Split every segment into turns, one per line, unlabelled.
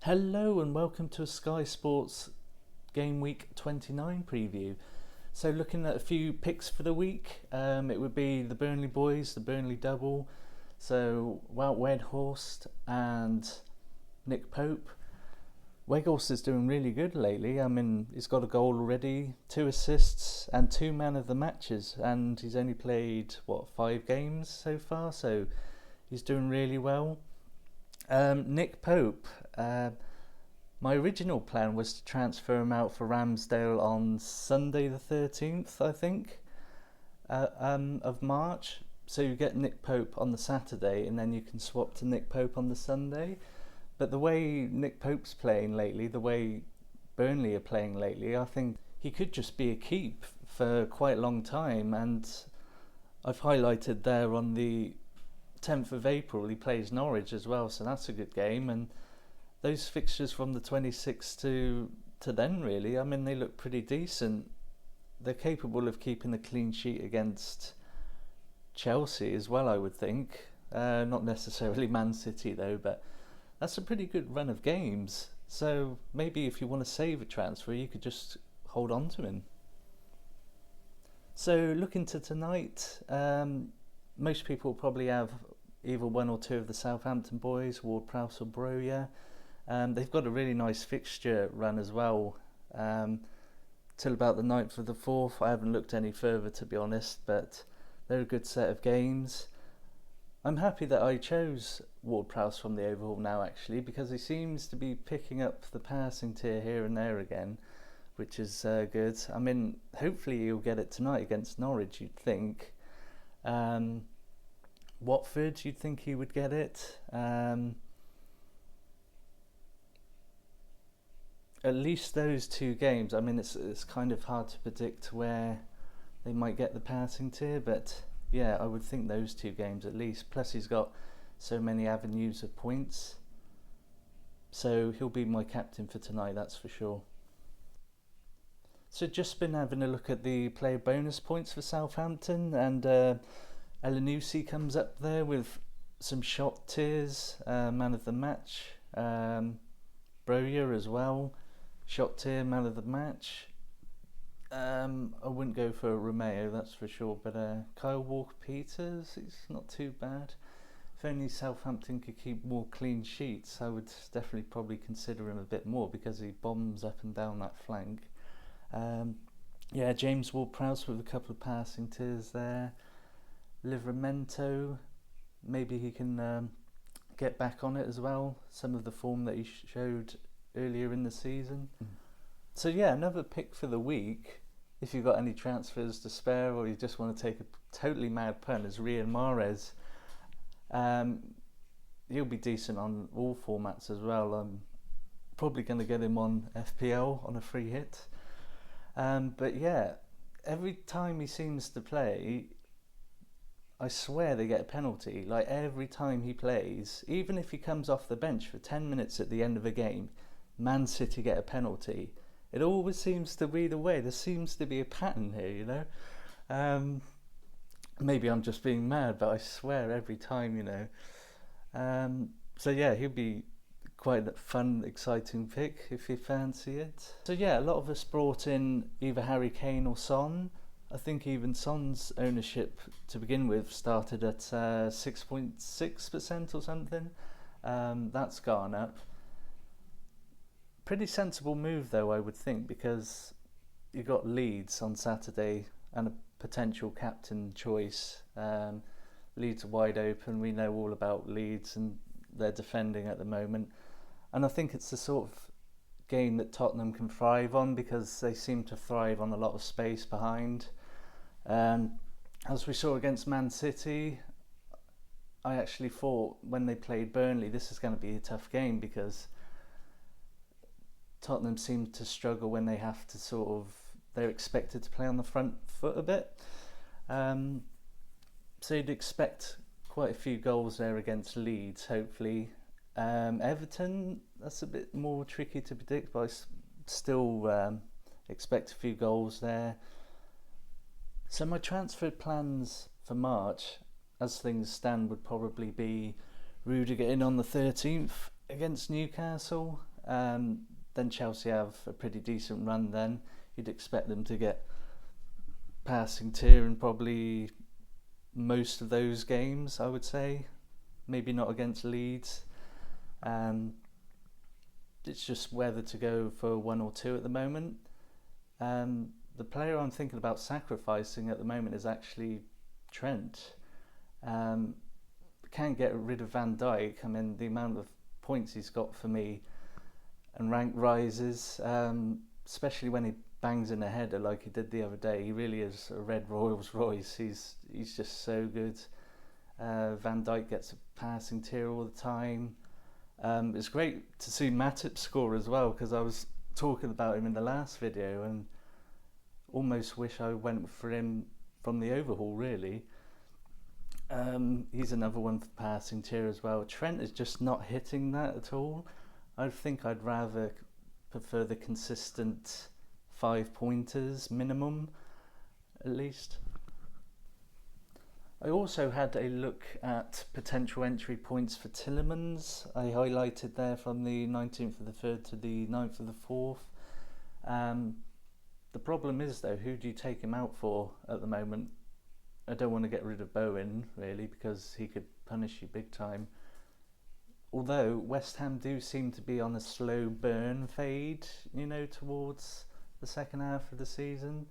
Hello and welcome to a Sky Sports Gameweek 29 preview. So looking at a few picks for the week, it would be the Burnley boys, the Burnley double, so Wout Weghorst and Nick Pope. Weghorst is doing really good lately. I mean, he's got a goal already, 2 assists and 2 man of the matches, and he's only played, 5 games so far, so he's doing really well. Nick Pope, my original plan was to transfer him out for Ramsdale on Sunday the 13th, I think, of March. So you get Nick Pope on the Saturday and then you can swap to Nick Pope on the Sunday. But the way Nick Pope's playing lately, the way Burnley are playing lately, I think he could just be a keep for quite a long time. And I've highlighted there on the 10th of April he plays Norwich as well, so that's a good game. And those fixtures from the 26th to then, really, I mean, they look pretty decent. They're capable of keeping a clean sheet against Chelsea as well, I would think. Not necessarily Man City though, but that's a pretty good run of games. So maybe if you want to save a transfer, you could just hold on to him. So looking to tonight, most people probably have either one or two of the Southampton boys, Ward-Prowse or Broja. They've got a really nice fixture run as well, till about the 9th of the 4th. I haven't looked any further, to be honest, but they're a good set of games. I'm happy that I chose Ward-Prowse from the overhaul now, actually, because he seems to be picking up the passing tier here and there again, which is good. I mean, hopefully he'll get it tonight against Norwich, you'd think. Watford, you'd think he would get it. At least those 2 games. I mean, it's kind of hard to predict where they might get the passing tier, but yeah, I would think those 2 games at least. Plus he's got so many avenues of points. So he'll be my captain for tonight, that's for sure. So just been having a look at the player bonus points for Southampton, and Elyounoussi comes up there with some shot tiers, man of the match. Broja as well, shot tier, man of the match. I wouldn't go for Romeo, that's for sure, but Kyle Walker-Peters, he's not too bad. If only Southampton could keep more clean sheets, I would definitely probably consider him a bit more, because he bombs up and down that flank. James Ward-Prowse with a couple of passing tiers there. Livramento, maybe he can get back on it as well, some of the form that he showed earlier in the season. So yeah, another pick for the week, if you've got any transfers to spare or you just want to take a totally mad punt, is Riyad Mahrez. He'll be decent on all formats as well. I'm probably going to get him on FPL on a free hit. But yeah, every time he seems to play, I swear they get a penalty. Like every time he plays, even if he comes off the bench for 10 minutes at the end of a game, Man City get a penalty. It always seems to be the way. There seems to be a pattern here, you know. Maybe I'm just being mad, but I swear every time, you know. So yeah, he'll be quite a fun, exciting pick if you fancy it. So yeah, a lot of us brought in either Harry Kane or Son. I think even Son's ownership to begin with started at 6.6% or something. That's gone up. Pretty sensible move though, I would think, because you got Leeds on Saturday and a potential captain choice. Leeds are wide open. We know all about Leeds and their defending at the moment. And I think it's the sort of game that Tottenham can thrive on, because they seem to thrive on a lot of space behind. As we saw against Man City, I actually thought when they played Burnley, this is going to be a tough game, because Tottenham seem to struggle when they have to they're expected to play on the front foot a bit. So you'd expect quite a few goals there against Leeds, hopefully. Everton, that's a bit more tricky to predict, but I still expect a few goals there. So my transfer plans for March, as things stand, would probably be Rudiger in on the 13th against Newcastle, Then Chelsea have a pretty decent run then. You'd expect them to get passing tier in probably most of those games, I would say. Maybe not against Leeds. It's just whether to go for 1 or 2 at the moment. The player I'm thinking about sacrificing at the moment is actually Trent. Can't get rid of Van Dijk. I mean, the amount of points he's got for me and rank rises, especially when he bangs in a header like he did the other day. He really is a red Rolls Royce. He's just so good. Van Dijk gets a passing tier all the time. It's great to see Matip score as well, because I was talking about him in the last video and almost wish I went for him from the overhaul, really. He's another one for passing tier as well. Trent is just not hitting that at all. I think I'd rather prefer the consistent 5-pointers minimum, at least. I also had a look at potential entry points for Tielemans. I highlighted there from the 19th of the 3rd to the 9th of the 4th. The problem is, though, who do you take him out for at the moment? I don't want to get rid of Bowen, really, because he could punish you big time. Although West Ham do seem to be on a slow burn fade, towards the second half of the season.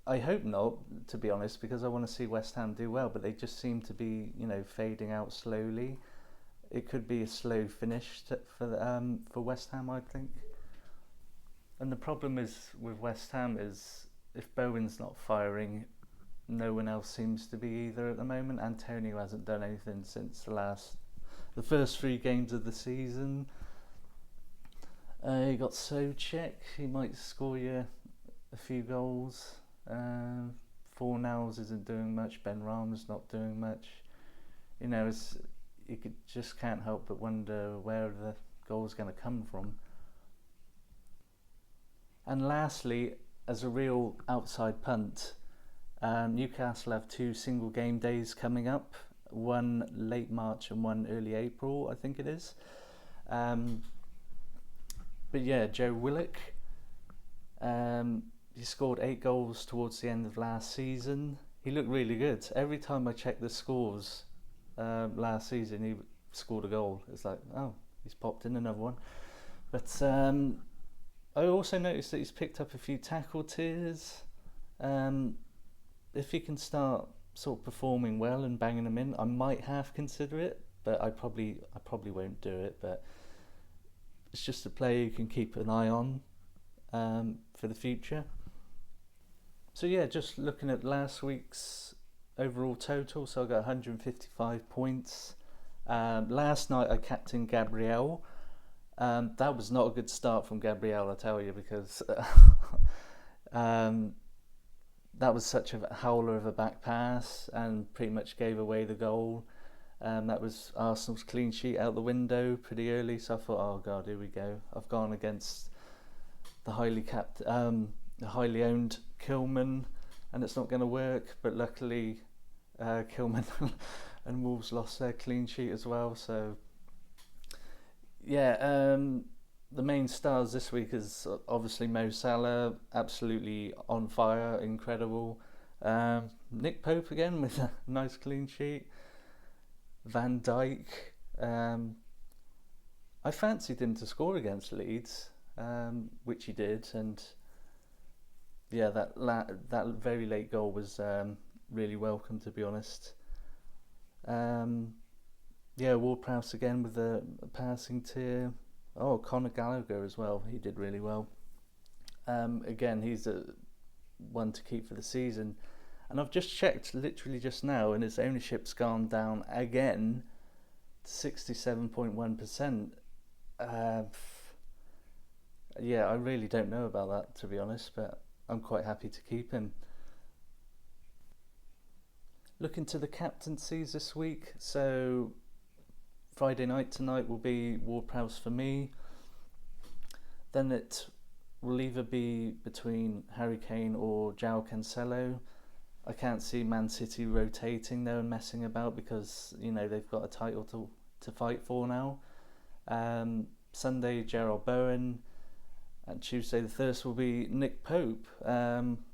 I hope not, to be honest, because I want to see West Ham do well, but they just seem to be, fading out slowly. It could be a slow finish for West Ham, I think. And the problem is with West Ham is if Bowen's not firing, no one else seems to be either at the moment. Antonio hasn't done anything since the first 3 games of the season. You got Soucek, he might score you a few goals. Fornals isn't doing much. Ben Rahm's not doing much. You just can't help but wonder where the goal's going to come from. And lastly, as a real outside punt, Newcastle have 2 single game days coming up, one late March and one early April, I think it is. But yeah, Joe Willock, he scored 8 goals towards the end of last season. He looked really good. Every time I checked the scores last season, he scored a goal. It's like, oh, he's popped in another one. But I also noticed that he's picked up a few tackle tiers. If he can start sort of performing well and banging them in, I might half consider it, but I probably won't do it. But it's just a player you can keep an eye on for the future. So yeah, just looking at last week's overall total, so I got 155 points. Last night I captained Gabriel. That was not a good start from Gabriel, I tell you, because that was such a howler of a back pass and pretty much gave away the goal. That was Arsenal's clean sheet out the window pretty early, so I thought, oh god, here we go. I've gone against the highly owned Kilman, and it's not going to work. But luckily, Kilman and Wolves lost their clean sheet as well. So yeah, the main stars this week is obviously Mo Salah, absolutely on fire, incredible. Nick Pope again with a nice clean sheet. Van Dijk, I fancied him to score against Leeds, which he did, and yeah, that very late goal was really welcome, to be honest. Yeah, Ward-Prowse again with a passing tier. Oh, Conor Gallagher as well, he did really well. Again, he's a one to keep for the season. And I've just checked literally just now, and his ownership's gone down again to 67.1%. Yeah, I really don't know about that, to be honest, but I'm quite happy to keep him. Looking to the captaincies this week, so Friday night tonight will be Ward-Prowse for me. Then it will either be between Harry Kane or João Cancelo. I can't see Man City rotating though and messing about, because they've got a title to fight for now. Sunday, Gerald Bowen, and Tuesday the 1st will be Nick Pope.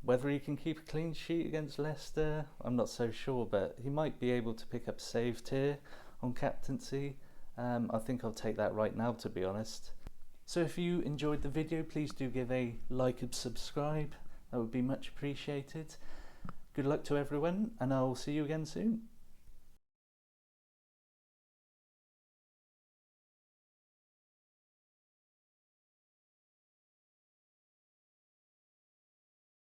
Whether he can keep a clean sheet against Leicester, I'm not so sure, but he might be able to pick up a save tier on captaincy. I think I'll take that right now, to be honest. So if you enjoyed the video, please do give a like and subscribe. That would be much appreciated. Good luck to everyone, and I'll see you again soon.